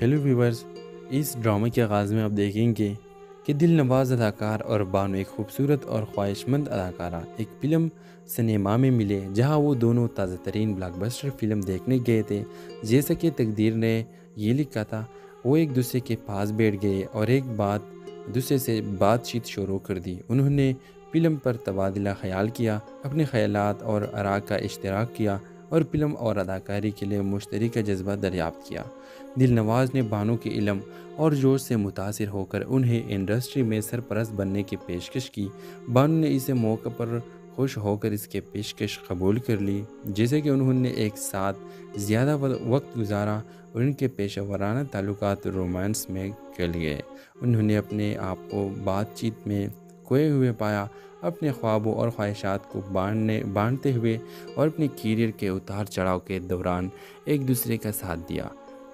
Hello viewers, اس ڈرامے کے آغاز میں آپ دیکھیں گے کہ دل نواز اداکار اور بانو ایک خوبصورت اور خواہش مند اداکارہ ایک فلم سنیما میں ملے، جہاں وہ دونوں تازہ ترین بلاک بسٹر فلم دیکھنے گئے تھے۔ جیسا کہ تقدیر نے یہ لکھا تھا، وہ ایک دوسرے کے پاس بیٹھ گئے اور ایک دوسرے سے بات چیت شروع کر دی۔ انہوں نے فلم پر تبادلہ خیال کیا، اپنے خیالات اور آراء کا اشتراک کیا اور فلم اور اداکاری کے لیے مشترکہ جذبہ دریافت کیا۔ دل نواز نے بانو کے علم اور جوش سے متاثر ہو کر انہیں انڈسٹری میں سرپرست بننے کی پیشکش کی۔ بانو نے اسے موقع پر خوش ہو کر اس کی پیشکش قبول کر لی، جیسے کہ انہوں نے ایک ساتھ زیادہ وقت گزارا اور ان کے پیشہ ورانہ تعلقات رومانس میں گل گئے۔ انہوں نے اپنے آپ کو بات چیت میں کھوئے ہوئے پایا، اپنے خوابوں اور خواہشات کو بانٹتے ہوئے اور اپنے کیریئر کے اتار چڑھاؤ کے دوران ایک دوسرے کا ساتھ دیا۔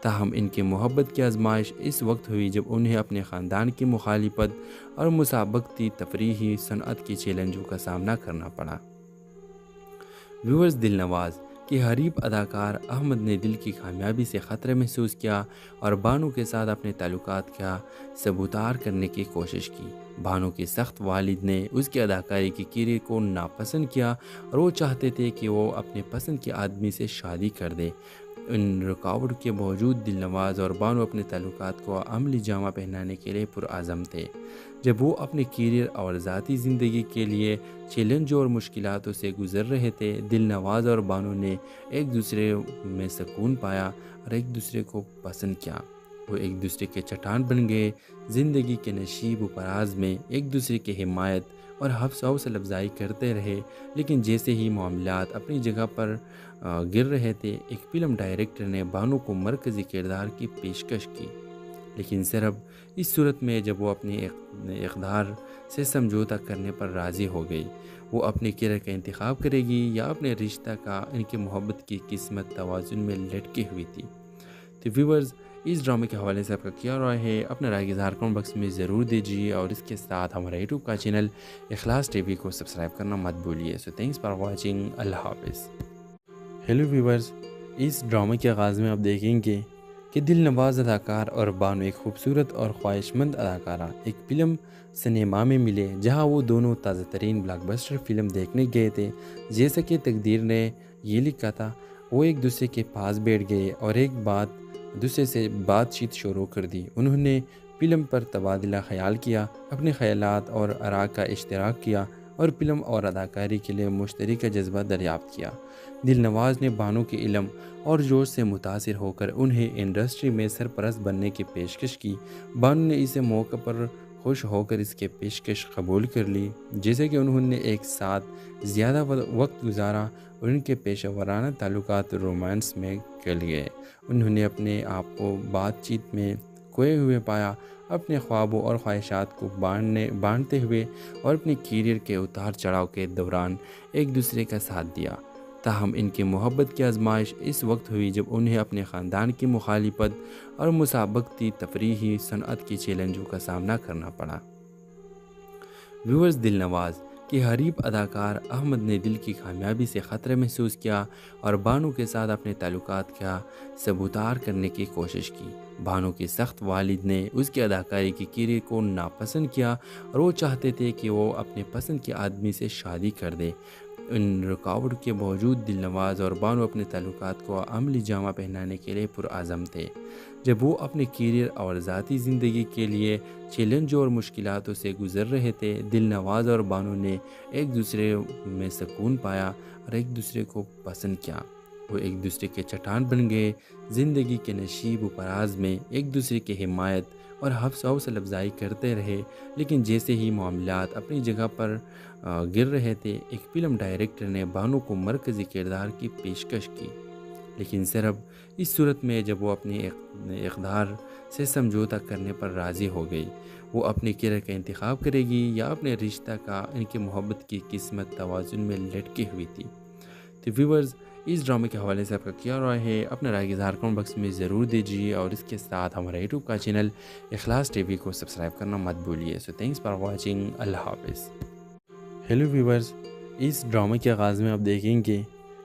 تاہم ان کی محبت کی آزمائش اس وقت ہوئی جب انہیں اپنے خاندان کی مخالفت اور مسابقتی تفریحی صنعت کی چیلنجوں کا سامنا کرنا پڑا۔ ویورز، دل نواز کے حریف اداکار احمد نے دل کی کامیابی سے خطرہ محسوس کیا اور بانو کے ساتھ اپنے تعلقات کا سبوتار کرنے کی کوشش کی۔ بانو کے سخت والد نے اس کی اداکاری کی کیریئر کو ناپسند کیا اور وہ چاہتے تھے کہ وہ اپنے پسند کے آدمی سے شادی کر دے۔ ان رکاوٹ کے باوجود دل نواز اور بانو اپنے تعلقات کو عملی جامہ پہنانے کے لیے پرعزم تھے۔ جب وہ اپنے کیریئر اور ذاتی زندگی کے لیے چیلنجوں اور مشکلاتوں سے گزر رہے تھے، دل نواز اور بانو نے ایک دوسرے میں سکون پایا اور ایک دوسرے کو پسند کیا۔ وہ ایک دوسرے کے چٹان بن گئے، زندگی کے نشیب و فراز میں ایک دوسرے کی حمایت اور حوصلہ افزائی کرتے رہے۔ لیکن جیسے ہی معاملات اپنی جگہ پر گر رہے تھے، ایک فلم ڈائریکٹر نے بانو کو مرکزی کردار کی پیشکش کی، لیکن صرف اس صورت میں جب وہ اپنے اقدار سے سمجھوتہ کرنے پر راضی ہو گئی۔ وہ اپنے کیریئر کا انتخاب کرے گی یا اپنے رشتہ کا؟ ان کی محبت کی قسمت توازن میں لٹکی ہوئی تھی۔ تو ویورز، اس ڈرامے کے حوالے سے آپ کا کیا رائے ہے؟ اپنا رائے کا اظہار کمنٹ باکس میں ضرور دیجیے اور اس کے ساتھ ہمارا یوٹیوب کا چینل اخلاص ٹی وی کو سبسکرائب کرنا مت بھولیے۔ سو تھینکس فار واچنگ، اللہ حافظ۔ ہیلو ویورز، اس ڈرامے کے آغاز میں آپ دیکھیں گے کہ دل نواز اداکار اور بانو ایک خوبصورت اور خواہش مند اداکارہ ایک فلم سنیما میں ملے، جہاں وہ دونوں تازہ ترین بلاک بسٹر فلم دیکھنے گئے تھے۔ جیسا کہ تقدیر نے یہ لکھا تھا، وہ ایک دوسرے کے پاس بیٹھ گئے اور ایک دوسرے سے بات چیت شروع کر دی۔ انہوں نے فلم پر تبادلہ خیال کیا، اپنے خیالات اور آراء کا اشتراک کیا اور فلم اور اداکاری کے لیے مشترکہ جذبہ دریافت کیا۔ دل نواز نے بانو کے علم اور جوش سے متاثر ہو کر انہیں انڈسٹری میں سرپرست بننے کی پیشکش کی۔ بانو نے اسے موقع پر خوش ہو کر اس کی پیشکش قبول کر لی، جیسے کہ انہوں نے ایک ساتھ زیادہ وقت گزارا اور ان کے پیشہ ورانہ تعلقات رومانس میں گل گئے۔ انہوں نے اپنے آپ کو بات چیت میں کھوئے ہوئے پایا، اپنے خوابوں اور خواہشات کو بانٹتے ہوئے اور اپنے کیریئر کے اتار چڑھاؤ کے دوران ایک دوسرے کا ساتھ دیا۔ تاہم ان کی محبت کی آزمائش اس وقت ہوئی جب انہیں اپنے خاندان کی مخالفت اور مسابقتی تفریحی صنعت کی چیلنجوں کا سامنا کرنا پڑا۔ ویورز، دل نواز کے حریف اداکار احمد نے دل کی کامیابی سے خطرہ محسوس کیا اور بانو کے ساتھ اپنے تعلقات کا سبوتار کرنے کی کوشش کی۔ بانو کے سخت والد نے اس کی اداکاری کی کیریئر کو ناپسند کیا اور وہ چاہتے تھے کہ وہ اپنے پسند کے آدمی سے شادی کر دے۔ ان رکاوٹ کے باوجود دل نواز اور بانو اپنے تعلقات کو عملی جامہ پہنانے کے لیے پرعزم تھے۔ جب وہ اپنے کیریئر اور ذاتی زندگی کے لیے چیلنجوں اور مشکلاتوں سے گزر رہے تھے، دل نواز اور بانو نے ایک دوسرے میں سکون پایا اور ایک دوسرے کو پسند کیا۔ وہ ایک دوسرے کے چٹان بن گئے، زندگی کے نشیب و فراز میں ایک دوسرے کی حمایت اور حوصلہ افزائی کرتے رہے۔ لیکن جیسے ہی معاملات اپنی جگہ پر گر رہے تھے، ایک فلم ڈائریکٹر نے بانو کو مرکزی کردار کی پیشکش کی، لیکن صرف اس صورت میں جب وہ اپنے اقدار سے سمجھوتہ کرنے پر راضی ہو گئی۔ وہ اپنے کیریئر کا انتخاب کرے گی یا اپنے رشتہ کا؟ ان کی محبت کی قسمت توازن میں لٹکی ہوئی تھی۔ تو ویورز، اس ڈرامے کے حوالے سے آپ کا کیا رائے ہے؟ اپنا رائے کا اظہار کمنٹ باکس میں ضرور دیجیے اور اس کے ساتھ ہمارا یوٹیوب کا چینل اخلاص ٹی وی کو سبسکرائب کرنا مت بھولیے۔ سو تھینکس فار واچنگ، اللہ حافظ۔ ہیلو ویورز، اس ڈرامے کے آغاز میں آپ دیکھیں گے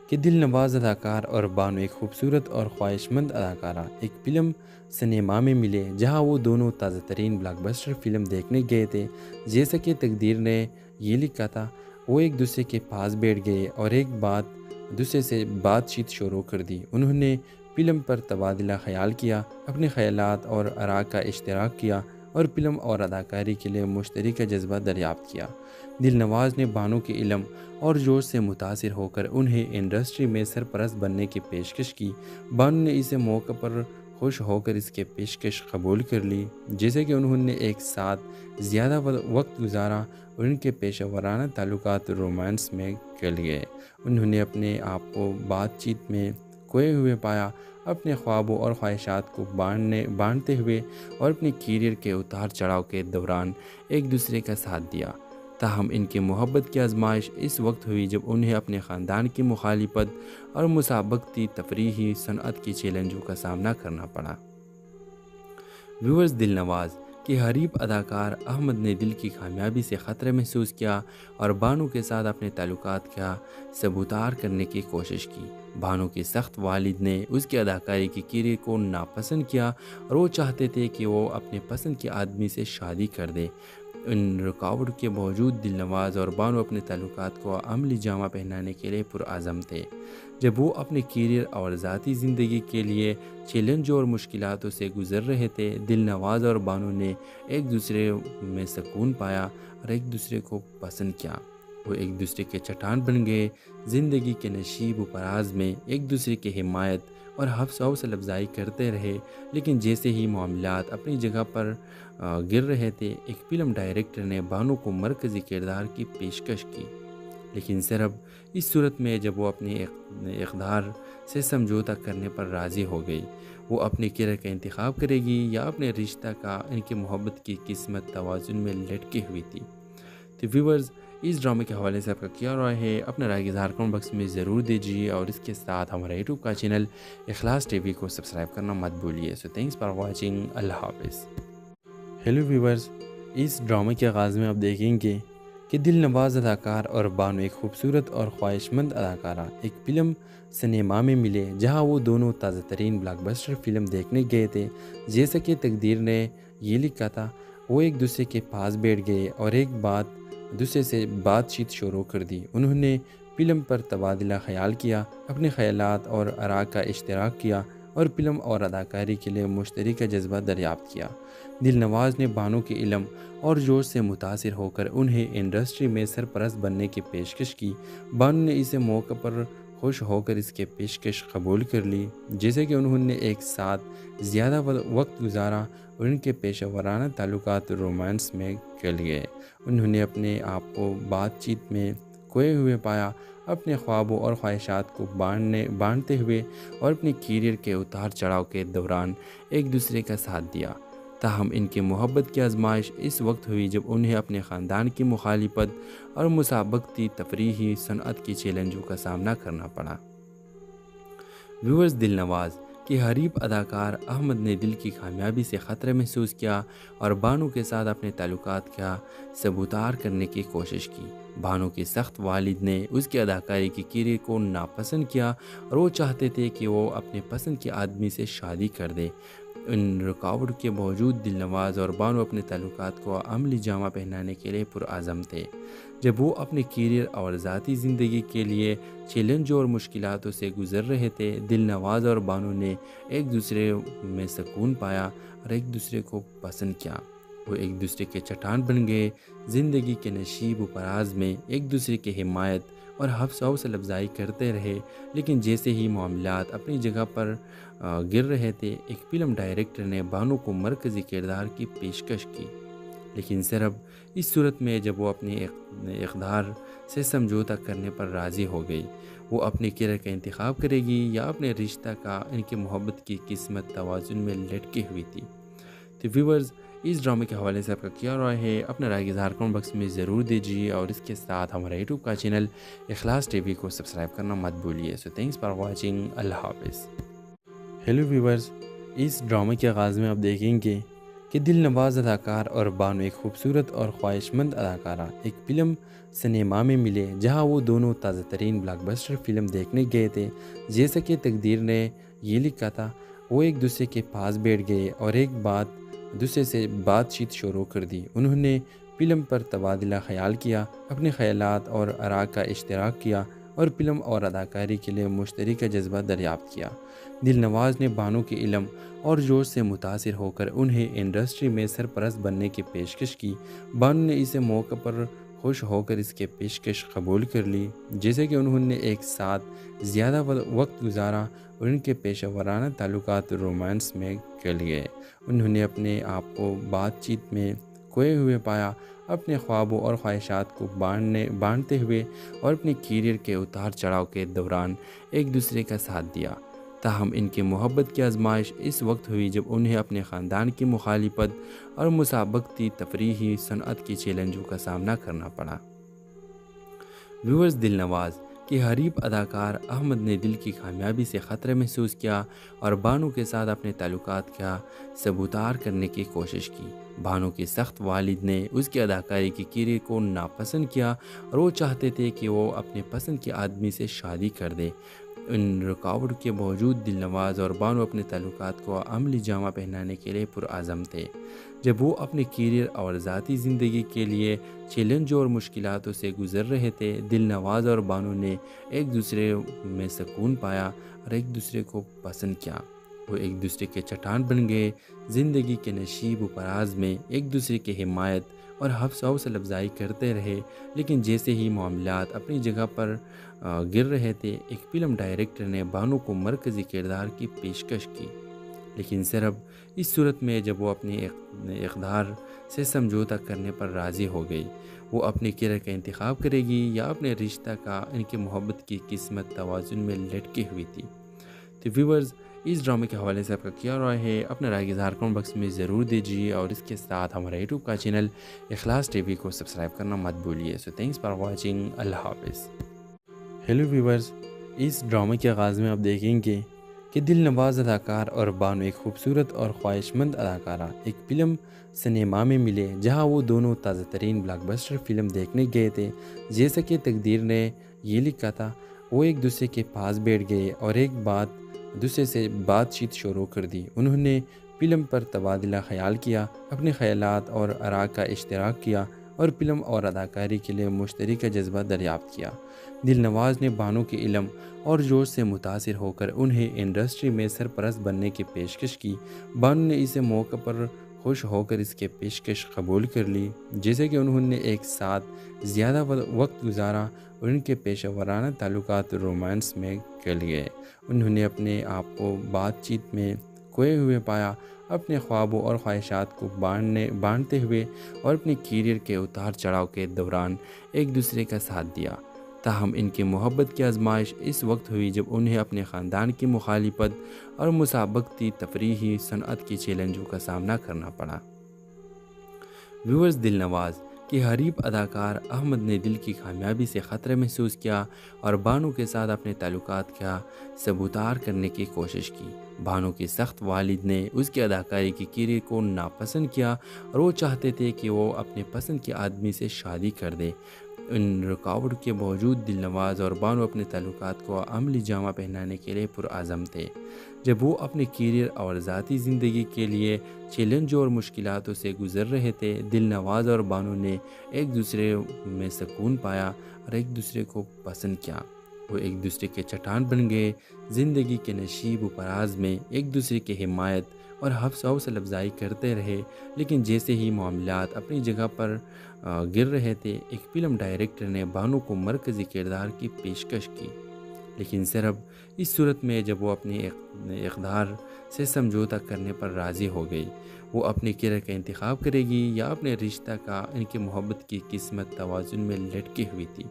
کہ دل نواز اداکار اور بانو ایک خوبصورت اور خواہش مند اداکارہ ایک فلم سنیما میں ملے جہاں وہ دونوں تازہ ترین بلاک بسٹر فلم دیکھنے گئے تھے۔ جیسا کہ تقدیر نے یہ لکھا تھا، وہ ایک دوسرے کے پاس بیٹھ گئے اور ایک دوسرے سے بات چیت شروع کر دی۔ انہوں نے فلم پر تبادلہ خیال کیا، اپنے خیالات اور آراء کا اشتراک کیا اور فلم اور اداکاری کے لیے مشترکہ جذبہ دریافت کیا۔ دل نواز نے بانو کے علم اور جوش سے متاثر ہو کر انہیں انڈسٹری میں سرپرست بننے کی پیشکش کی۔ بانو نے اسے موقع پر خوش ہو کر اس کی پیشکش قبول کر لی۔ جیسے کہ انہوں نے ایک ساتھ زیادہ وقت گزارا اور ان کے پیشہ ورانہ تعلقات رومانس میں گل گئے۔ انہوں نے اپنے آپ کو بات چیت میں کھوئے ہوئے پایا، اپنے خوابوں اور خواہشات کو بانٹتے ہوئے اور اپنے کیریئر کے اتار چڑھاؤ کے دوران ایک دوسرے کا ساتھ دیا۔ تاہم ان کی محبت کی آزمائش اس وقت ہوئی جب انہیں اپنے خاندان کی مخالفت اور مسابقتی تفریحی صنعت کی چیلنجوں کا سامنا کرنا پڑا۔ ویورز، دل نواز کے حریف اداکار احمد نے دل کی کامیابی سے خطرہ محسوس کیا اور بانو کے ساتھ اپنے تعلقات کا سبوتار کرنے کی کوشش کی۔ بانو کے سخت والد نے اس کی اداکاری کی کیریئر کو ناپسند کیا اور وہ چاہتے تھے کہ وہ اپنے پسند کے آدمی سے شادی کر دے۔ ان رکاوٹ کے باوجود دل نواز اور بانو اپنے تعلقات کو عملی جامہ پہنانے کے لیے پرعزم تھے۔ جب وہ اپنے کیریئر اور ذاتی زندگی کے لیے چیلنجوں اور مشکلاتوں سے گزر رہے تھے، دل نواز اور بانو نے ایک دوسرے میں سکون پایا اور ایک دوسرے کو پسند کیا۔ وہ ایک دوسرے کے چٹان بن گئے، زندگی کے نشیب و فراز میں ایک دوسرے کی حمایت اور حوصلہ افزائی کرتے رہے۔ لیکن جیسے ہی معاملات اپنی جگہ پر گر رہے تھے، ایک فلم ڈائریکٹر نے بانو کو مرکزی کردار کی پیشکش کی، لیکن صرف اس صورت میں جب وہ اپنے اقدار سے سمجھوتہ کرنے پر راضی ہو گئی۔ وہ اپنے کیریئر کا انتخاب کرے گی یا اپنے رشتہ کا؟ ان کی محبت کی قسمت توازن میں لٹکی ہوئی تھی۔ تو ویورز، اس ڈرامے کے حوالے سے آپ کا کیا رائے ہے؟ اپنا رائے کی اظہار کمنٹ باکس میں ضرور دیجیے اور اس کے ساتھ ہمارا یوٹیوب کا چینل اخلاص ٹی وی کو سبسکرائب کرنا مت بھولیے۔ سو تھینکس فار واچنگ۔ اللہ حافظ۔ ہیلو ویورز، اس ڈرامے کے آغاز میں آپ دیکھیں گے کہ دل نواز اداکار اور بانو ایک خوبصورت اور خواہش مند اداکارہ ایک فلم سنیما میں ملے جہاں وہ دونوں تازہ ترین بلاک بسٹر فلم دیکھنے گئے تھے۔ جیسا کہ تقدیر نے یہ لکھا تھا، وہ ایک دوسرے کے پاس بیٹھ گئے اور ایک دوسرے سے بات چیت شروع کر دی۔ انہوں نے فلم پر تبادلہ خیال کیا، اپنے خیالات اور آراء کا اشتراک کیا اور فلم اور اداکاری کے لیے مشترکہ جذبہ دریافت کیا۔ دل نواز نے بانو کے علم اور جوش سے متاثر ہو کر انہیں انڈسٹری میں سرپرست بننے کی پیشکش کی۔ بانو نے اسے موقع پر خوش ہو کر اس کی پیشکش قبول کر لی۔ جیسے کہ انہوں نے ایک ساتھ زیادہ وقت گزارا اور ان کے پیشہ ورانہ تعلقات رومانس میں گل گئے۔ انہوں نے اپنے آپ کو بات چیت میں کھوئے ہوئے پایا، اپنے خوابوں اور خواہشات کو بانٹتے ہوئے اور اپنے کیریئر کے اتار چڑھاؤ کے دوران ایک دوسرے کا ساتھ دیا۔ تاہم ان کی محبت کی آزمائش اس وقت ہوئی جب انہیں اپنے خاندان کی مخالفت اور مسابقتی تفریحی صنعت کی چیلنجوں کا سامنا کرنا پڑا۔ ویورز، دل نواز کے حریف اداکار احمد نے دل کی کامیابی سے خطرہ محسوس کیا اور بانو کے ساتھ اپنے تعلقات کا سبوتار کرنے کی کوشش کی۔ بانو کے سخت والد نے اس کی اداکاری کی کیریئر کو ناپسند کیا اور وہ چاہتے تھے کہ وہ اپنے پسند کے آدمی سے شادی کر دے۔ ان رکاوٹ کے باوجود دل نواز اور بانو اپنے تعلقات کو عملی جامہ پہنانے کے لیے پرعزم تھے۔ جب وہ اپنے کیریئر اور ذاتی زندگی کے لیے چیلنجوں اور مشکلاتوں سے گزر رہے تھے، دل نواز اور بانو نے ایک دوسرے میں سکون پایا اور ایک دوسرے کو پسند کیا۔ وہ ایک دوسرے کے چٹان بن گئے، زندگی کے نشیب و فراز میں ایک دوسرے کی حمایت اور حوصلہ افزائی کرتے رہے۔ لیکن جیسے ہی معاملات اپنی جگہ پر گر رہے تھے، ایک فلم ڈائریکٹر نے بانو کو مرکزی کردار کی پیشکش کی، لیکن صرف اس صورت میں جب وہ اپنے اقدار سے سمجھوتہ کرنے پر راضی ہو گئی۔ وہ اپنے کیریئر کا انتخاب کرے گی یا اپنے رشتہ کا؟ ان کی محبت کی قسمت توازن میں لٹکی ہوئی تھی۔ تو ویورز، اس ڈرامے کے حوالے سے آپ کا کیا رائے ہے؟ اپنا رائے کی اظہار کمنٹ باکس میں ضرور دیجیے اور اس کے ساتھ ہمارا یوٹیوب کا چینل اخلاص ٹی وی کو سبسکرائب کرنا مت بھولیے۔ سو تھینکس فار واچنگ۔ اللہ حافظ۔ ہیلو ویورز، اس ڈرامے کے آغاز میں آپ دیکھیں گے کہ دل نواز اداکار اور بانو ایک خوبصورت اور خواہش مند اداکارہ ایک فلم سنیما میں ملے جہاں وہ دونوں تازہ ترین بلاک بسٹر فلم دیکھنے گئے تھے۔ جیسا کہ تقدیر نے یہ لکھا تھا، وہ ایک دوسرے کے پاس بیٹھ گئے اور ایک دوسرے سے بات چیت شروع کر دی۔ انہوں نے فلم پر تبادلہ خیال کیا، اپنے خیالات اور آراء کا اشتراک کیا اور فلم اور اداکاری کے لیے مشترکہ جذبہ دریافت کیا۔ دل نواز نے بانو کے علم اور جوش سے متاثر ہو کر انہیں انڈسٹری میں سرپرست بننے کی پیشکش کی۔ بانو نے اسے موقع پر خوش ہو کر اس کی پیشکش قبول کر لی، جیسے کہ انہوں نے ایک ساتھ زیادہ وقت گزارا اور ان کے پیشہ ورانہ تعلقات رومانس میں گل گئے۔ انہوں نے اپنے آپ کو بات چیت میں کھوئے ہوئے پایا، اپنے خوابوں اور خواہشات کو بانٹتے ہوئے اور اپنے کیریئر کے اتار چڑھاؤ کے دوران ایک دوسرے کا ساتھ دیا۔ تاہم ان کی محبت کی آزمائش اس وقت ہوئی جب انہیں اپنے خاندان کی مخالفت اور مسابقتی تفریحی صنعت کی چیلنجوں کا سامنا کرنا پڑا۔ ویورز، دل نواز کے حریف اداکار احمد نے دل کی کامیابی سے خطرہ محسوس کیا اور بانو کے ساتھ اپنے تعلقات کا ثبوتار کرنے کی کوشش کی۔ بانو کے سخت والد نے اس کی اداکاری کی کیریئر کو ناپسند کیا اور وہ چاہتے تھے کہ وہ اپنے پسند کے آدمی سے شادی کر دے۔ ان رکاوٹ کے باوجود دل نواز اور بانو اپنے تعلقات کو عملی جامہ پہنانے کے لیے پرعزم تھے۔ جب وہ اپنے کیریئر اور ذاتی زندگی کے لیے چیلنجوں اور مشکلاتوں سے گزر رہے تھے، دل نواز اور بانو نے ایک دوسرے میں سکون پایا اور ایک دوسرے کو پسند کیا۔ وہ ایک دوسرے کے چٹان بن گئے، زندگی کے نشیب و فراز میں ایک دوسرے کی حمایت اور حوصلہ افزائی کرتے رہے۔ لیکن جیسے ہی معاملات اپنی جگہ پر گر رہے تھے، ایک فلم ڈائریکٹر نے بانو کو مرکزی کردار کی پیشکش کی، لیکن صرف اس صورت میں جب وہ اپنے اقدار سے سمجھوتہ کرنے پر راضی ہو گئی۔ وہ اپنے کیریئر کا انتخاب کرے گی یا اپنے رشتہ کا؟ ان کی محبت کی قسمت توازن میں لٹکی ہوئی تھی۔ تو ویورز، اس ڈرامے کے حوالے سے آپ کا کیا رائے ہے؟ اپنا رائے اظہار کمنٹ باکس میں ضرور دیجیے اور اس کے ساتھ ہمارا یوٹیوب کا چینل اخلاص ٹی وی کو سبسکرائب کرنا مت بھولیے۔ سو تھینکس فار واچنگ، اللہ حافظ۔ ہیلو ویورز، اس ڈرامے کے آغاز میں آپ دیکھیں گے کہ دل نواز اداکار اور بانو ایک خوبصورت اور خواہش مند اداکارہ ایک فلم سنیما میں ملے جہاں وہ دونوں تازہ ترین بلاک بسٹر فلم دیکھنے گئے تھے۔ جیسا کہ تقدیر نے یہ لکھا تھا، وہ ایک دوسرے کے پاس بیٹھ گئے اور ایک دوسرے سے بات چیت شروع کر دی۔ انہوں نے فلم پر تبادلہ خیال کیا، اپنے خیالات اور آراء کا اشتراک کیا اور فلم اور اداکاری کے لیے مشترکہ جذبہ دریافت کیا۔ دل نواز نے بانو کے علم اور جوش سے متاثر ہو کر انہیں انڈسٹری میں سرپرست بننے کی پیشکش کی۔ بانو نے اسے موقع پر خوش ہو کر اس کی پیشکش قبول کر لی، جیسے کہ انہوں نے ایک ساتھ زیادہ وقت گزارا اور ان کے پیشہ ورانہ تعلقات رومانس میں گل گئے۔ انہوں نے اپنے آپ کو بات چیت میں کھوئے ہوئے پایا، اپنے خوابوں اور خواہشات کو بانٹتے ہوئے اور اپنے کیریئر کے اتار چڑھاؤ کے دوران ایک دوسرے کا ساتھ دیا۔ تاہم ان کی محبت کی آزمائش اس وقت ہوئی جب انہیں اپنے خاندان کی مخالفت اور مسابقتی تفریحی صنعت کی چیلنجوں کا سامنا کرنا پڑا۔ ویورز، دل نواز کے حریف اداکار احمد نے دل کی کامیابی سے خطرہ محسوس کیا اور بانو کے ساتھ اپنے تعلقات کا ثبوتار کرنے کی کوشش کی۔ بانو کے سخت والد نے اس کی اداکاری کی کیریئر کو ناپسند کیا اور وہ چاہتے تھے کہ وہ اپنے پسند کے آدمی سے شادی کر دے۔ ان رکاوٹ کے باوجود دل نواز اور بانو اپنے تعلقات کو عملی جامہ پہنانے کے لیے پرعزم تھے۔ جب وہ اپنے کیریئر اور ذاتی زندگی کے لیے چیلنجوں اور مشکلاتوں سے گزر رہے تھے، دل نواز اور بانو نے ایک دوسرے میں سکون پایا اور ایک دوسرے کو پسند کیا۔ وہ ایک دوسرے کے چٹان بن گئے، زندگی کے نشیب و فراز میں ایک دوسرے کی حمایت اور حوصلہ افزائی کرتے رہے۔ لیکن جیسے ہی معاملات اپنی جگہ پر گر رہے تھے، ایک فلم ڈائریکٹر نے بانو کو مرکزی کردار کی پیشکش کی، لیکن صرف اس صورت میں جب وہ اپنے اقدار سے سمجھوتہ کرنے پر راضی ہو گئی۔ وہ اپنے کیریئر کا انتخاب کرے گی یا اپنے رشتہ کا؟ ان کی محبت کی قسمت توازن میں لٹکی ہوئی تھی۔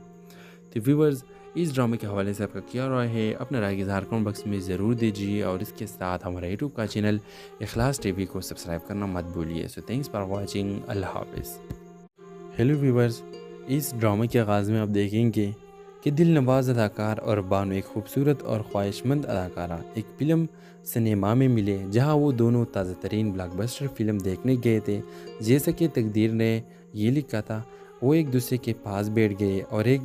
تو ویورز، اس ڈرامے کے حوالے سے آپ کا کیا رائے ہے؟ اپنا رائے اظہار کمنٹ باکس میں ضرور دیجیے اور اس کے ساتھ ہمارا یوٹیوب کا چینل اخلاص ٹی وی کو سبسکرائب کرنا مت بھولیے۔ سو تھینکس فار واچنگ، اللہ حافظ۔ ہیلو ویورز، اس ڈرامے کے آغاز میں آپ دیکھیں گے کہ دل نواز اداکار اور بانو ایک خوبصورت اور خواہش مند اداکارہ ایک فلم سنیما میں ملے جہاں وہ دونوں تازہ ترین بلاک بسٹر فلم دیکھنے گئے تھے۔ جیسا کہ تقدیر نے یہ لکھا تھا، وہ ایک دوسرے کے پاس بیٹھ گئے اور ایک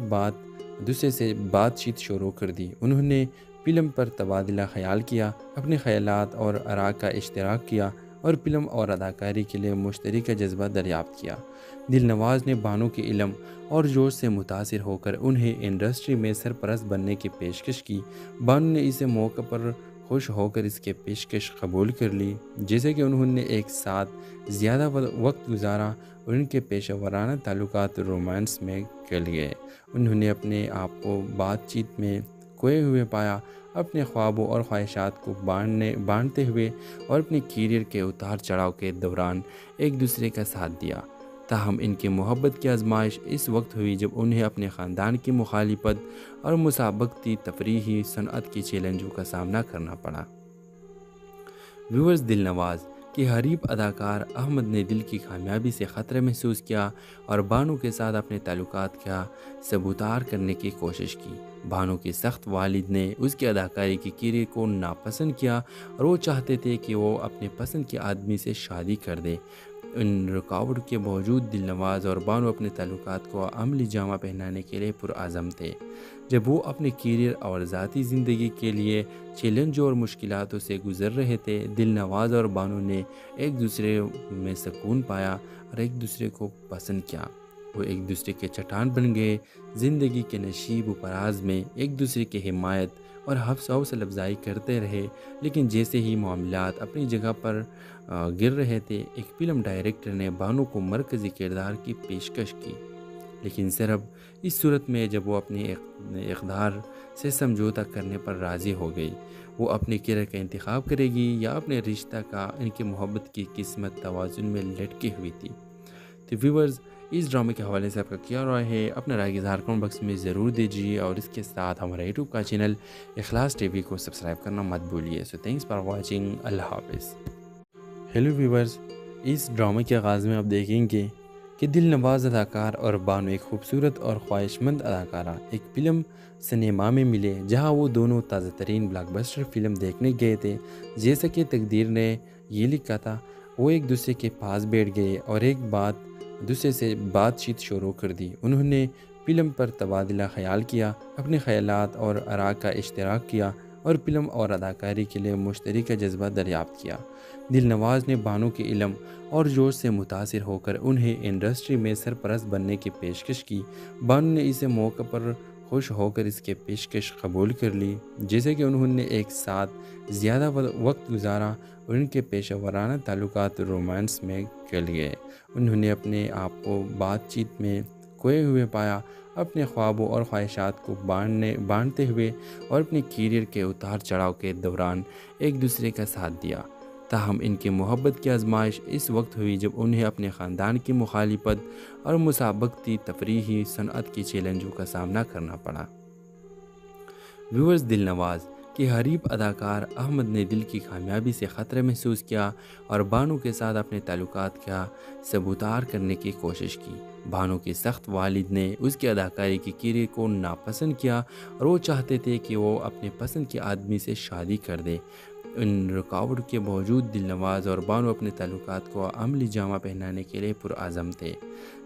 دوسرے سے بات چیت شروع کر دی۔ انہوں نے فلم پر تبادلہ خیال کیا، اپنے خیالات اور آراء کا اشتراک کیا اور فلم اور اداکاری کے لیے مشترکہ جذبہ دریافت کیا۔ دل نواز نے بانو کے علم اور جوش سے متاثر ہو کر انہیں انڈسٹری میں سرپرست بننے کی پیشکش کی۔ بانو نے اسے موقع پر خوش ہو کر اس کے پیشکش قبول کر لی، جیسے کہ انہوں نے ایک ساتھ زیادہ وقت گزارا اور ان کے پیشہ ورانہ تعلقات رومانس میں کھل گئے۔ انہوں نے اپنے آپ کو بات چیت میں کھوئے ہوئے پایا، اپنے خوابوں اور خواہشات کو بانٹتے ہوئے اور اپنے کیریئر کے اتار چڑھاؤ کے دوران ایک دوسرے کا ساتھ دیا۔ تاہم ان کی محبت کی آزمائش اس وقت ہوئی جب انہیں اپنے خاندان کی مخالفت اور مسابقتی تفریحی صنعت کی چیلنجوں کا سامنا کرنا پڑا۔ ویورز، دل نواز کے حریف اداکار احمد نے دل کی کامیابی سے خطرہ محسوس کیا اور بانو کے ساتھ اپنے تعلقات کا ثبوتار کرنے کی کوشش کی۔ بانو کے سخت والد نے اس کے اداکاری کی کیریئر کو ناپسند کیا اور وہ چاہتے تھے کہ وہ اپنے پسند کے آدمی سے شادی کر دے۔ ان رکاوٹ کے باوجود دل نواز اور بانو اپنے تعلقات کو عملی جامہ پہنانے کے لیے پرعزم تھے۔ جب وہ اپنے کیریئر اور ذاتی زندگی کے لیے چیلنجوں اور مشکلاتوں سے گزر رہے تھے، دل نواز اور بانو نے ایک دوسرے میں سکون پایا اور ایک دوسرے کو پسند کیا۔ وہ ایک دوسرے کے چٹان بن گئے، زندگی کے نشیب و فراز میں ایک دوسرے کی حمایت اور حوصلہ افزائی کرتے رہے۔ لیکن جیسے ہی معاملات اپنی جگہ پر گر رہے تھے، ایک فلم ڈائریکٹر نے بانو کو مرکزی کردار کی پیشکش کی، لیکن صرف اس صورت میں جب وہ اپنے اقدار سے سمجھوتہ کرنے پر راضی ہو گئی۔ وہ اپنے کیریئر کا انتخاب کرے گی یا اپنے رشتہ کا؟ ان کی محبت کی قسمت توازن میں لٹکی ہوئی تھی۔ تو ویورز، اس ڈرامے کے حوالے سے آپ کا کیا رائے ہے؟ اپنا رائے اظہار کمنٹ باکس میں ضرور دیجیے اور اس کے ساتھ ہمارا یوٹیوب کا چینل اخلاص ٹی وی کو سبسکرائب کرنا مت بھولیے۔ سو تھینکس فار واچنگ۔ اللہ حافظ۔ ہیلو ویورز، اس ڈرامے کے آغاز میں آپ دیکھیں گے کہ دل نواز اداکار اور بانو ایک خوبصورت اور خواہش مند اداکارہ ایک فلم سنیما میں ملے جہاں وہ دونوں تازہ ترین بلاک بسٹر فلم دیکھنے گئے تھے۔ جیسا کہ تقدیر نے یہ لکھا تھا، وہ ایک دوسرے کے پاس بیٹھ گئے اور ایک دوسرے سے بات چیت شروع کر دی۔ انہوں نے فلم پر تبادلہ خیال کیا، اپنے خیالات اور آراء کا اشتراک کیا اور فلم اور اداکاری کے لیے مشترکہ جذبہ دریافت کیا۔ دل نواز نے بانو کے علم اور جوش سے متاثر ہو کر انہیں انڈسٹری میں سرپرست بننے کی پیشکش کی۔ بانو نے اسے موقع پر خوش ہو کر اس کے پیشکش قبول کر لی، جیسے کہ انہوں نے ایک ساتھ زیادہ وقت گزارا اور ان کے پیشہ ورانہ تعلقات رومانس میں کھل گئے۔ انہوں نے اپنے آپ کو بات چیت میں کھوئے ہوئے پایا، اپنے خوابوں اور خواہشات کو بانٹتے ہوئے اور اپنے کیریئر کے اتار چڑھاؤ کے دوران ایک دوسرے کا ساتھ دیا۔ تاہم ان کی محبت کی آزمائش اس وقت ہوئی جب انہیں اپنے خاندان کی مخالفت اور مسابقتی تفریحی صنعت کی چیلنجوں کا سامنا کرنا پڑا۔ ویورز، دل نواز کے حریف اداکار احمد نے دل کی کامیابی سے خطرہ محسوس کیا اور بانو کے ساتھ اپنے تعلقات کا ثبوتار کرنے کی کوشش کی۔ بانو کے سخت والد نے اس کے اداکاری کی کیریئر کو ناپسند کیا اور وہ چاہتے تھے کہ وہ اپنے پسند کے آدمی سے شادی کر دے۔ ان رکاوٹ کے باوجود دل نواز اور بانو اپنے تعلقات کو عملی جامہ پہنانے کے لیے پرعزم تھے۔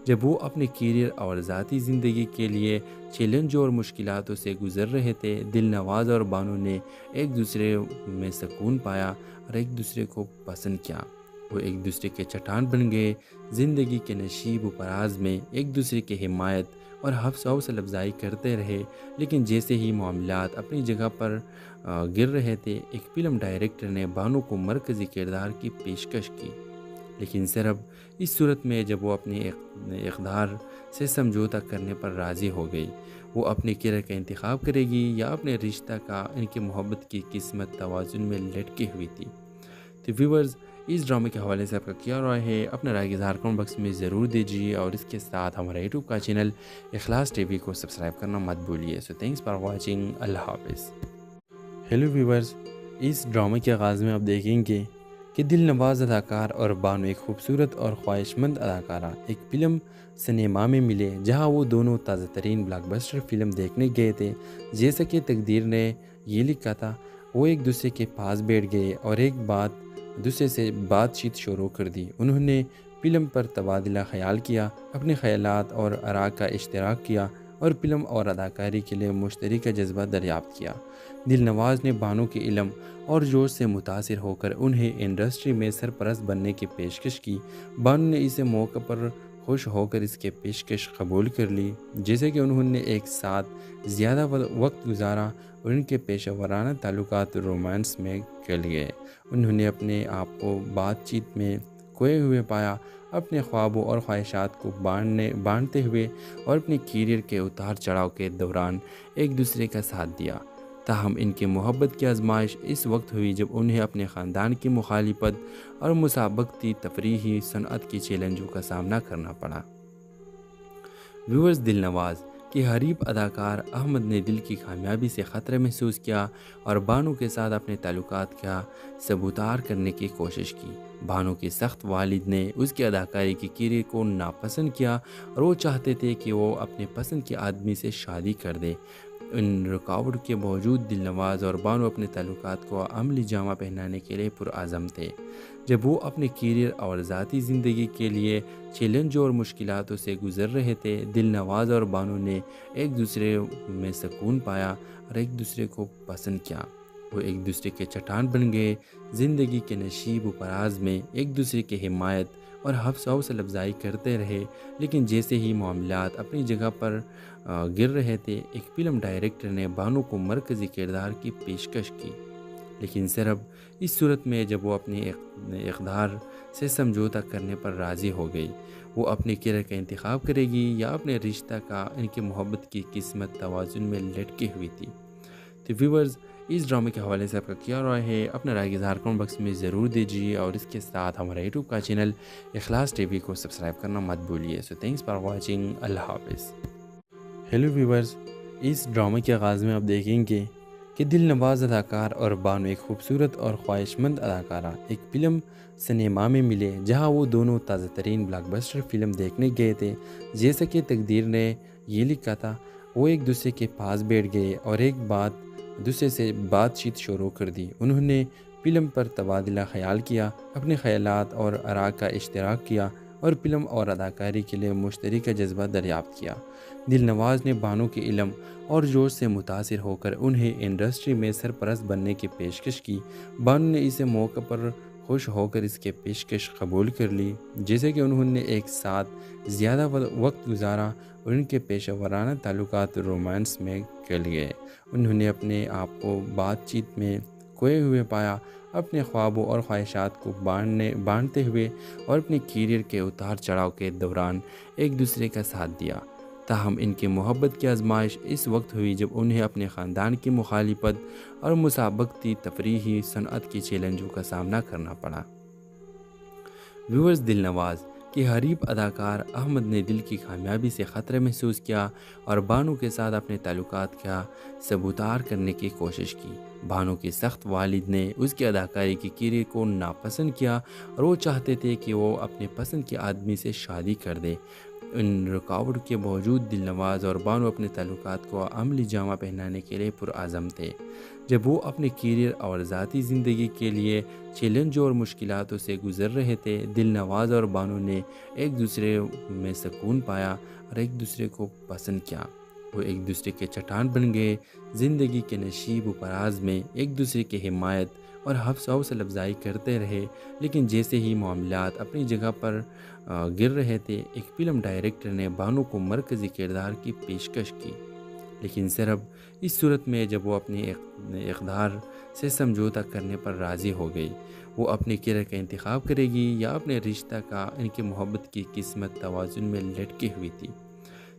جب وہ اپنے کیریئر اور ذاتی زندگی کے لیے چیلنجوں اور مشکلاتوں سے گزر رہے تھے، دل نواز اور بانو نے ایک دوسرے میں سکون پایا اور ایک دوسرے کو پسند کیا۔ وہ ایک دوسرے کے چٹان بن گئے، زندگی کے نشیب و فراز میں ایک دوسرے کی حمایت اور حوصلہ افزائی کرتے رہے۔ لیکن جیسے ہی معاملات اپنی جگہ پر گر رہے تھے، ایک فلم ڈائریکٹر نے بانو کو مرکزی کردار کی پیشکش کی، لیکن صرف اس صورت میں جب وہ اپنے اقدار سے سمجھوتہ کرنے پر راضی ہو گئی۔ وہ اپنے کیریئر کا انتخاب کرے گی یا اپنے رشتہ کا؟ ان کی محبت کی قسمت توازن میں لٹکی ہوئی تھی۔ تو ویورز، اس ڈرامے کے حوالے سے آپ کا کیا رائے ہے؟ اپنا رائے اظہار کمنٹ باکس میں ضرور دیجیے اور اس کے ساتھ ہمارا یوٹیوب کا چینل اخلاص ٹی وی کو سبسکرائب کرنا مت بھولیے۔ سو تھینکس فار واچنگ۔ اللہ حافظ۔ ہیلو ویورز، اس ڈرامے کے آغاز میں آپ دیکھیں گے کہ دل نواز اداکار اور بانو ایک خوبصورت اور خواہش مند اداکارہ ایک فلم سنیما میں ملے جہاں وہ دونوں تازہ ترین بلاک بسٹر فلم دیکھنے گئے تھے۔ جیسا کہ تقدیر نے یہ لکھا تھا، وہ ایک دوسرے کے پاس بیٹھ گئے اور ایک دوسرے سے بات چیت شروع کر دی۔ انہوں نے فلم پر تبادلہ خیال کیا، اپنے خیالات اور آراء کا اشتراک کیا اور فلم اور اداکاری کے لیے مشترکہ جذبہ دریافت کیا۔ دل نواز نے بانو کے علم اور جوش سے متاثر ہو کر انہیں انڈسٹری میں سرپرست بننے کی پیشکش کی۔ بانو نے اسے موقع پر خوش ہو کر اس کی پیشکش قبول کر لی، جیسے کہ انہوں نے ایک ساتھ زیادہ وقت گزارا اور ان کے پیشہ ورانہ تعلقات رومانس میں گل گئے۔ انہوں نے اپنے آپ کو بات چیت میں کھوئے ہوئے پایا، اپنے خوابوں اور خواہشات کو بانٹتے ہوئے اور اپنے کیریئر کے اتار چڑھاؤ کے دوران ایک دوسرے کا ساتھ دیا۔ تاہم ان کی محبت کی آزمائش اس وقت ہوئی جب انہیں اپنے خاندان کی مخالفت اور مسابقتی تفریحی صنعت کی چیلنجوں کا سامنا کرنا پڑا۔ ویورز، دل نواز کے حریف اداکار احمد نے دل کی کامیابی سے خطرہ محسوس کیا اور بانو کے ساتھ اپنے تعلقات کا سبوتار کرنے کی کوشش کی۔ بانو کے سخت والد نے اس کی اداکاری کی کیریئر کو ناپسند کیا اور وہ چاہتے تھے کہ وہ اپنے پسند کے آدمی سے شادی کر دے۔ ان رکاوٹ کے باوجود دل نواز اور بانو اپنے تعلقات کو عملی جامہ پہنانے کے لیے پرعزم تھے۔ جب وہ اپنے کیریئر اور ذاتی زندگی کے لیے چیلنجوں اور مشکلاتوں سے گزر رہے تھے، دل نواز اور بانو نے ایک دوسرے میں سکون پایا اور ایک دوسرے کو پسند کیا۔ وہ ایک دوسرے کے چٹان بن گئے، زندگی کے نشیب و فراز میں ایک دوسرے کی حمایت اور حوصلہ افزائی کرتے رہے۔ لیکن جیسے ہی معاملات اپنی جگہ پر گر رہے تھے، ایک فلم ڈائریکٹر نے بانو کو مرکزی کردار کی پیشکش کی، لیکن صرف اس صورت میں جب وہ اپنے اقدار سے سمجھوتہ کرنے پر راضی ہو گئی۔ وہ اپنے کیریئر کا انتخاب کرے گی یا اپنے رشتہ کا؟ ان کی محبت کی قسمت توازن میں لٹکی ہوئی تھی۔ تو ویورز، اس ڈرامے کے حوالے سے آپ کا کیا رائے ہے؟ اپنا رائے اظہار کمنٹ باکس میں ضرور دیجیے اور اس کے ساتھ ہمارا یوٹیوب کا چینل اخلاص ٹی وی کو سبسکرائب کرنا مت بھولیے۔ سو تھینکس فار واچنگ، اللہ حافظ۔ ہیلو ویورز، اس ڈرامے کے آغاز میں آپ دیکھیں گے کہ دل نواز اداکار اور بانو ایک خوبصورت اور خواہش مند اداکارہ ایک فلم سنیما میں ملے جہاں وہ دونوں تازہ ترین بلاک بسٹر فلم دیکھنے گئے تھے۔ جیسا کہ تقدیر نے یہ لکھا تھا، وہ ایک دوسرے کے پاس بیٹھ گئے اور ایک دوسرے سے بات چیت شروع کر دی۔ انہوں نے فلم پر تبادلہ خیال کیا، اپنے خیالات اور آراء کا اشتراک کیا اور فلم اور اداکاری کے لیے مشترکہ جذبہ دریافت کیا۔ دل نواز نے بانو کے علم اور جوش سے متاثر ہو کر انہیں انڈسٹری میں سرپرست بننے کی پیشکش کی۔ بانو نے اسے موقع پر خوش ہو کر اس کی پیشکش قبول کر لی، جیسے کہ انہوں نے ایک ساتھ زیادہ وقت گزارا اور ان کے پیشہ ورانہ تعلقات رومانس میں گل گئے۔ انہوں نے اپنے آپ کو بات چیت میں کھوئے ہوئے پایا، اپنے خوابوں اور خواہشات کو بانٹتے ہوئے اور اپنے کیریئر کے اتار چڑھاؤ کے دوران ایک دوسرے کا ساتھ دیا۔ تاہم ان کی محبت کی آزمائش اس وقت ہوئی جب انہیں اپنے خاندان کی مخالفت اور مسابقتی تفریحی صنعت کی چیلنجوں کا سامنا کرنا پڑا۔ ویورز، دل نواز کے حریف اداکار احمد نے دل کی کامیابی سے خطرہ محسوس کیا اور بانو کے ساتھ اپنے تعلقات کا سبوتار کرنے کی کوشش کی۔ بانو کے سخت والد نے اس کی اداکاری کی کیریئر کو ناپسند کیا اور وہ چاہتے تھے کہ وہ اپنے پسند کے آدمی سے شادی کر دے۔ ان رکاوٹ کے باوجود دل نواز اور بانو اپنے تعلقات کو عملی جامہ پہنانے کے لیے پرعزم تھے۔ جب وہ اپنے کیریئر اور ذاتی زندگی کے لیے چیلنجوں اور مشکلاتوں سے گزر رہے تھے، دل نواز اور بانو نے ایک دوسرے میں سکون پایا اور ایک دوسرے کو پسند کیا۔ وہ ایک دوسرے کے چٹان بن گئے، زندگی کے نشیب و فراز میں ایک دوسرے کی حمایت اور حوصلہ افزائی کرتے رہے۔ لیکن جیسے ہی معاملات اپنی جگہ پر گر رہے تھے، ایک فلم ڈائریکٹر نے بانو کو مرکزی کردار کی پیشکش کی، لیکن صرف اس صورت میں جب وہ اپنے اقدار سے سمجھوتہ کرنے پر راضی ہو گئی۔ وہ اپنے کیریئر کا انتخاب کرے گی یا اپنے رشتہ کا؟ ان کی محبت کی قسمت توازن میں لٹکی ہوئی تھی۔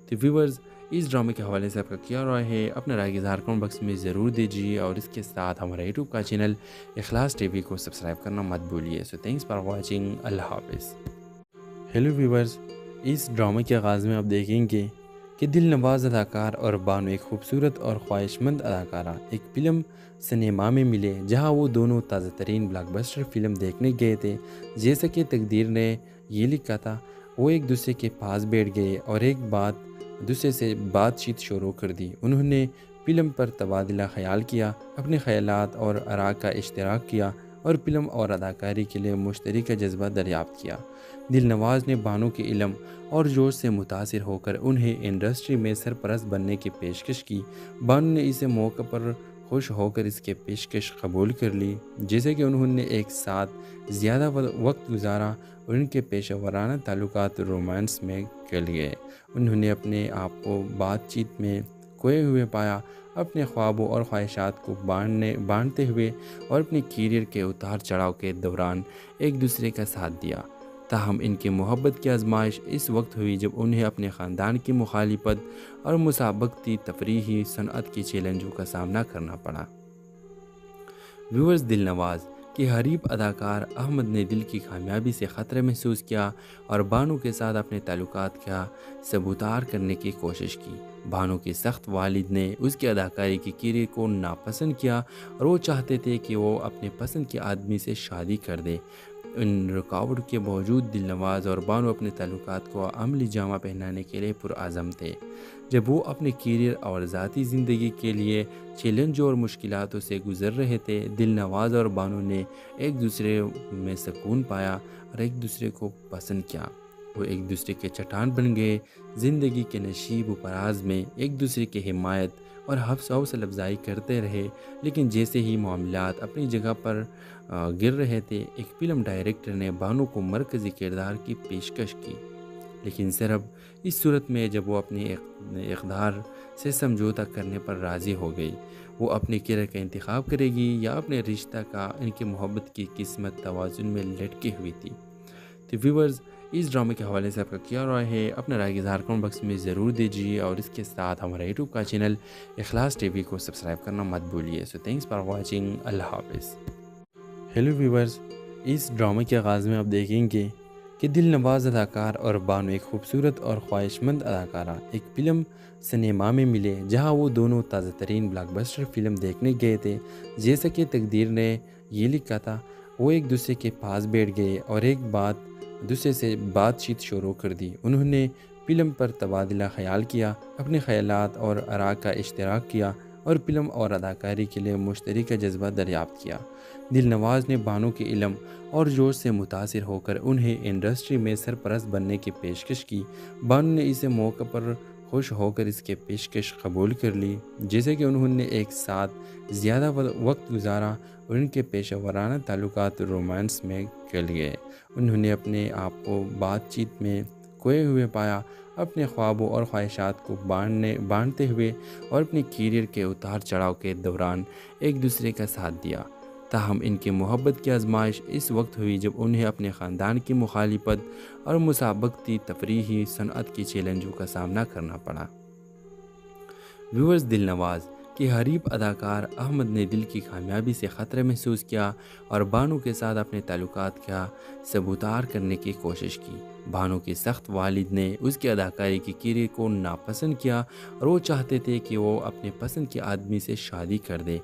تو ویورز، اس ڈرامے کے حوالے سے آپ کا کیا رائے ہے؟ اپنا رائے اظہار کمنٹ باکس میں ضرور دیجیے اور اس کے ساتھ ہمارا یوٹیوب کا چینل اخلاص ٹی وی کو سبسکرائب کرنا مت بھولیے۔ سو تھینکس فار واچنگ، اللہ حافظ۔ ہیلو ویورز، اس ڈرامے کے آغاز میں آپ دیکھیں گے کہ دل نواز اداکار اور بانو ایک خوبصورت اور خواہش مند اداکارہ ایک فلم سنیما میں ملے جہاں وہ دونوں تازہ ترین بلاک بسٹر فلم دیکھنے گئے تھے۔ جیسا کہ تقدیر نے یہ لکھا تھا، وہ ایک دوسرے کے پاس بیٹھ گئے اور ایک دوسرے سے بات چیت شروع کر دی۔ انہوں نے فلم پر تبادلہ خیال کیا، اپنے خیالات اور آراء کا اشتراک کیا اور فلم اور اداکاری کے لیے مشترکہ جذبہ دریافت کیا۔ دل نواز نے بانو کے علم اور جوش سے متاثر ہو کر انہیں انڈسٹری میں سرپرست بننے کی پیشکش کی۔ بانو نے اسے موقع پر خوش ہو کر اس کی پیشکش قبول کر لی۔ جیسے کہ انہوں نے ایک ساتھ زیادہ وقت گزارا اور ان کے پیشہ ورانہ تعلقات رومانس میں گل گئے۔ انہوں نے اپنے آپ کو بات چیت میں کھوئے ہوئے پایا، اپنے خوابوں اور خواہشات کو بانٹتے ہوئے اور اپنے کیریئر کے اتار چڑھاؤ کے دوران ایک دوسرے کا ساتھ دیا۔ تاہم ان کی محبت کی آزمائش اس وقت ہوئی جب انہیں اپنے خاندان کی مخالفت اور مسابقتی تفریحی صنعت کی چیلنجوں کا سامنا کرنا پڑا۔ ویورز، دل نواز کے حریف اداکار احمد نے دل کی کامیابی سے خطرہ محسوس کیا اور بانو کے ساتھ اپنے تعلقات کا سبوتار کرنے کی کوشش کی۔ بانو کے سخت والد نے اس کی اداکاری کی کیریئر کو ناپسند کیا اور وہ چاہتے تھے کہ وہ اپنے پسند کے آدمی سے شادی کر دے۔ ان رکاوٹ کے باوجود دل نواز اور بانو اپنے تعلقات کو عملی جامہ پہنانے کے لیے پرعزم تھے۔ جب وہ اپنے کیریئر اور ذاتی زندگی کے لیے چیلنجوں اور مشکلاتوں سے گزر رہے تھے، دل نواز اور بانو نے ایک دوسرے میں سکون پایا اور ایک دوسرے کو پسند کیا۔ وہ ایک دوسرے کے چٹان بن گئے، زندگی کے نشیب و فراز میں ایک دوسرے کی حمایت اور حوصلہ افزائی کرتے رہے۔ لیکن جیسے ہی معاملات اپنی جگہ پر گر رہے تھے، ایک فلم ڈائریکٹر نے بانو کو مرکزی کردار کی پیشکش کی، لیکن صرف اس صورت میں جب وہ اپنے اقدار سے سمجھوتہ کرنے پر راضی ہو گئی۔ وہ اپنے کیریئر کا انتخاب کرے گی یا اپنے رشتہ کا؟ ان کی محبت کی قسمت توازن میں لٹکی ہوئی تھی۔ تو ویورز، اس ڈرامے کے حوالے سے آپ کا کیا رائے ہے؟ اپنا رائے کی اظہار کمنٹ باکس میں ضرور دیجیے اور اس کے ساتھ ہمارا یوٹیوب کا چینل اخلاص ٹی وی کو سبسکرائب کرنا مت بھولیے۔ سو تھینکس فار واچنگ۔ اللہ حافظ۔ ہیلو ویورز، اس ڈرامے کے آغاز میں آپ دیکھیں گے کہ دل نواز اداکار اور بانو ایک خوبصورت اور خواہش مند اداکارہ ایک فلم سنیما میں ملے جہاں وہ دونوں تازہ ترین بلاک بسٹر فلم دیکھنے گئے تھے۔ جیسا کہ تقدیر نے یہ لکھا تھا، وہ ایک دوسرے کے پاس بیٹھ گئے اور ایک دوسرے سے بات چیت شروع کر دی۔ انہوں نے فلم پر تبادلہ خیال کیا، اپنے خیالات اور آراء کا اشتراک کیا اور فلم اور اداکاری کے لیے مشترکہ جذبہ دریافت کیا۔ دل نواز نے بانو کے علم اور جوش سے متاثر ہو کر انہیں انڈسٹری میں سرپرست بننے کی پیشکش کی۔ بانو نے اسے موقع پر خوش ہو کر اس کی پیشکش قبول کر لی۔ جیسے کہ انہوں نے ایک ساتھ زیادہ وقت گزارا اور ان کے پیشہ ورانہ تعلقات رومانس میں گل گئے۔ انہوں نے اپنے آپ کو بات چیت میں کھوئے ہوئے پایا، اپنے خوابوں اور خواہشات کو بانٹتے ہوئے اور اپنے کیریئر کے اتار چڑھاؤ کے دوران ایک دوسرے کا ساتھ دیا۔ تاہم ان کی محبت کی آزمائش اس وقت ہوئی جب انہیں اپنے خاندان کی مخالفت اور مسابقتی تفریحی صنعت کی چیلنجوں کا سامنا کرنا پڑا۔ ویورز، دل نواز کے حریف اداکار احمد نے دل کی کامیابی سے خطرہ محسوس کیا اور بانو کے ساتھ اپنے تعلقات کا سبوتار کرنے کی کوشش کی۔ بانو کے سخت والد نے اس کی اداکاری کی کیریئر کو ناپسند کیا اور وہ چاہتے تھے کہ وہ اپنے پسند کے آدمی سے شادی کر دے۔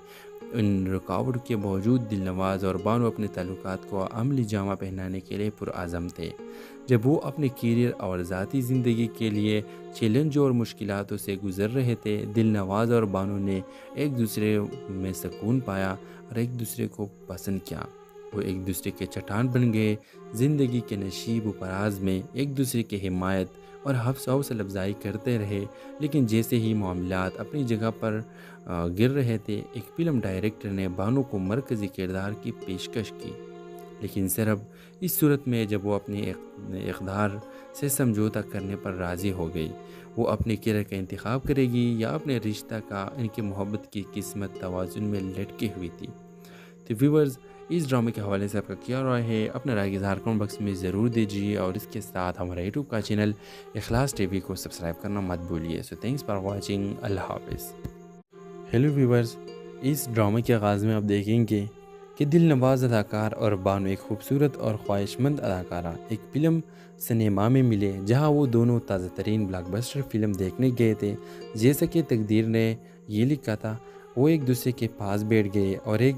ان رکاوٹ کے باوجود دل نواز اور بانو اپنے تعلقات کو عملی جامہ پہنانے کے لیے پرعزم تھے۔ جب وہ اپنے کیریئر اور ذاتی زندگی کے لیے چیلنجوں اور مشکلاتوں سے گزر رہے تھے، دل نواز اور بانو نے ایک دوسرے میں سکون پایا اور ایک دوسرے کو پسند کیا۔ وہ ایک دوسرے کے چٹان بن گئے، زندگی کے نشیب و فراز میں ایک دوسرے کی حمایت اور حوصلہ افزائی کرتے رہے۔ لیکن جیسے ہی معاملات اپنی جگہ پر گر رہے تھے، ایک فلم ڈائریکٹر نے بانو کو مرکزی کردار کی پیشکش کی، لیکن صرف اس صورت میں جب وہ اپنے اقدار سے سمجھوتہ کرنے پر راضی ہو گئی۔ وہ اپنے کیریئر کا انتخاب کرے گی یا اپنے رشتہ کا؟ ان کی محبت کی قسمت توازن میں لٹکی ہوئی تھی۔ تو ویورز، اس ڈرامے کے حوالے سے آپ کا کیا رائے ہے؟ اپنا رائے کی اظہار کمنٹ باکس میں ضرور دیجیے اور اس کے ساتھ ہمارا یوٹیوب کا چینل اخلاص ٹی وی کو سبسکرائب کرنا مت بھولیے۔ سو تھینکس فار واچنگ۔ اللہ حافظ۔ ہیلو ویورز، اس ڈرامے کے آغاز میں آپ دیکھیں گے کہ دل نواز اداکار اور بانو ایک خوبصورت اور خواہش مند اداکارہ ایک فلم سنیما میں ملے جہاں وہ دونوں تازہ ترین بلاک بسٹر فلم دیکھنے گئے تھے۔ جیسا کہ تقدیر نے یہ لکھا تھا، وہ ایک دوسرے کے پاس بیٹھ گئے اور ایک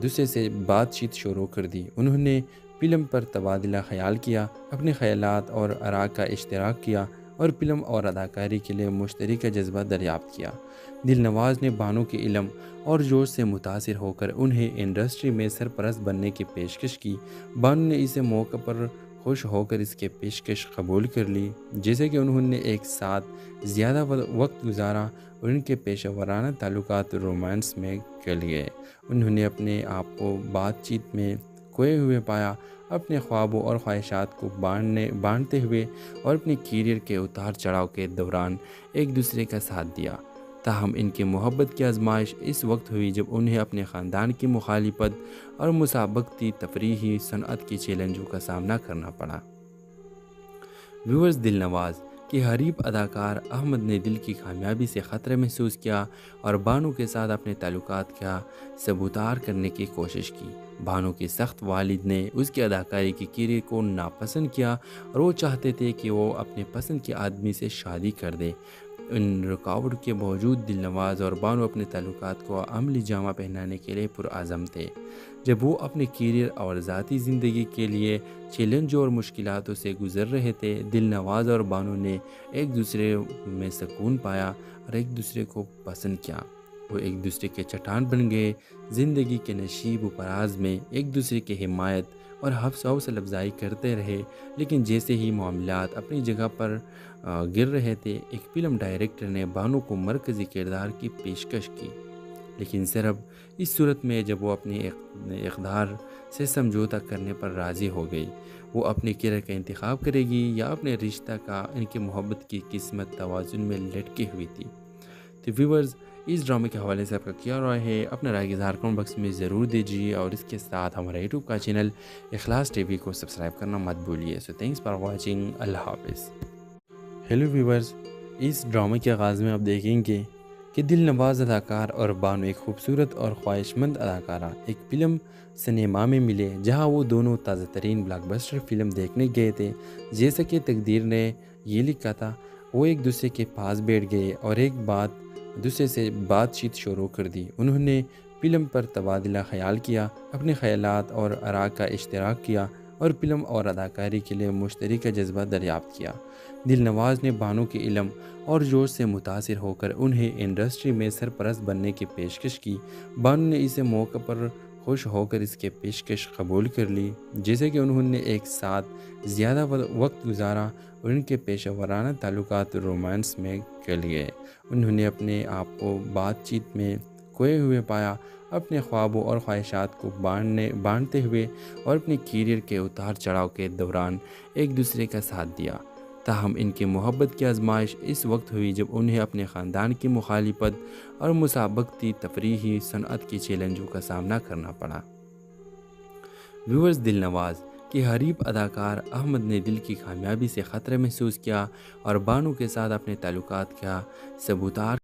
دوسرے سے بات چیت شروع کر دی۔ انہوں نے فلم پر تبادلہ خیال کیا، اپنے خیالات اور آراء کا اشتراک کیا اور فلم اور اداکاری کے لیے مشترکہ جذبہ دریافت کیا۔ دل نواز نے بانو کے علم اور جوش سے متاثر ہو کر انہیں انڈسٹری میں سرپرست بننے کی پیشکش کی۔ بانو نے اسے موقع پر خوش ہو کر اس کی پیشکش قبول کر لی، جیسے کہ انہوں نے ایک ساتھ زیادہ وقت گزارا اور ان کے پیشہ ورانہ تعلقات رومانس میں گل گئے۔ انہوں نے اپنے آپ کو بات چیت میں کھوئے ہوئے پایا، اپنے خوابوں اور خواہشات کو بانٹتے ہوئے اور اپنے کیریئر کے اتار چڑھاؤ کے دوران ایک دوسرے کا ساتھ دیا۔ تاہم ان کی محبت کی آزمائش اس وقت ہوئی جب انہیں اپنے خاندان کی مخالفت اور مسابقتی تفریحی صنعت کی چیلنجوں کا سامنا کرنا پڑا۔ ویورز، دل نواز کے حریف اداکار احمد نے دل کی کامیابی سے خطرہ محسوس کیا اور بانو کے ساتھ اپنے تعلقات کا ثبوتار کرنے کی کوشش کی۔ بانو کے سخت والد نے اس کی اداکاری کی کیریئر کو ناپسند کیا اور وہ چاہتے تھے کہ وہ اپنے پسند کے آدمی سے شادی کر دے۔ ان رکاوٹ کے باوجود دل نواز اور بانو اپنے تعلقات کو عملی جامہ پہنانے کے لیے پرعزم تھے۔ جب وہ اپنے کیریئر اور ذاتی زندگی کے لیے چیلنجوں اور مشکلاتوں سے گزر رہے تھے، دل نواز اور بانو نے ایک دوسرے میں سکون پایا اور ایک دوسرے کو پسند کیا۔ وہ ایک دوسرے کے چٹان بن گئے، زندگی کے نشیب و فراز میں ایک دوسرے کی حمایت اور حوصلہ افزائی کرتے رہے۔ لیکن جیسے ہی معاملات اپنی جگہ پر گر رہے تھے، ایک فلم ڈائریکٹر نے بانو کو مرکزی کردار کی پیشکش کی، لیکن صرف اس صورت میں جب وہ اپنے اقدار سے سمجھوتہ کرنے پر راضی ہو گئی۔ وہ اپنے کیریئر کا انتخاب کرے گی یا اپنے رشتہ کا؟ ان کی محبت کی قسمت توازن میں لٹکی ہوئی تھی۔ تو ویورز، اس ڈرامے کے حوالے سے آپ کا کیا رائے ہے؟ اپنا رائے اظہار کمنٹ باکس میں ضرور دیجیے اور اس کے ساتھ ہمارا یوٹیوب کا چینل اخلاص ٹی وی کو سبسکرائب کرنا مت بھولیے۔ سو تھینکس فار واچنگ، اللہ حافظ۔ ہیلو ویورز، اس ڈرامے کے آغاز میں آپ دیکھیں گے کہ دل نواز اداکار اور بانو ایک خوبصورت اور خواہش مند اداکارہ ایک فلم سنیما میں ملے جہاں وہ دونوں تازہ ترین بلاک بسٹر فلم دیکھنے گئے تھے۔ جیسا کہ تقدیر نے یہ لکھا تھا، وہ ایک دوسرے کے پاس بیٹھ گئے اور ایک دوسرے سے بات چیت شروع کر دی۔ انہوں نے فلم پر تبادلہ خیال کیا، اپنے خیالات اور آراء کا اشتراک کیا اور فلم اور اداکاری کے لیے مشترکہ جذبہ دریافت کیا۔ دل نواز نے بانو کے علم اور جوش سے متاثر ہو کر انہیں انڈسٹری میں سرپرست بننے کی پیشکش کی۔ بانو نے اسے موقع پر خوش ہو کر اس کی پیشکش قبول کر لی، جیسے کہ انہوں نے ایک ساتھ زیادہ وقت گزارا اور ان کے پیشہ ورانہ تعلقات رومانس میں گل گئے۔ انہوں نے اپنے آپ کو بات چیت میں کھوئے ہوئے پایا، اپنے خوابوں اور خواہشات کو بانٹتے ہوئے اور اپنے کیریئر کے اتار چڑھاؤ کے دوران ایک دوسرے کا ساتھ دیا۔ تاہم ان کی محبت کی آزمائش اس وقت ہوئی جب انہیں اپنے خاندان کی مخالفت اور مسابقتی تفریحی صنعت کی چیلنجوں کا سامنا کرنا پڑا۔ ویورز، دل نواز کے حریف اداکار احمد نے دل کی کامیابی سے خطرہ محسوس کیا اور بانو کے ساتھ اپنے تعلقات کا ثبوتار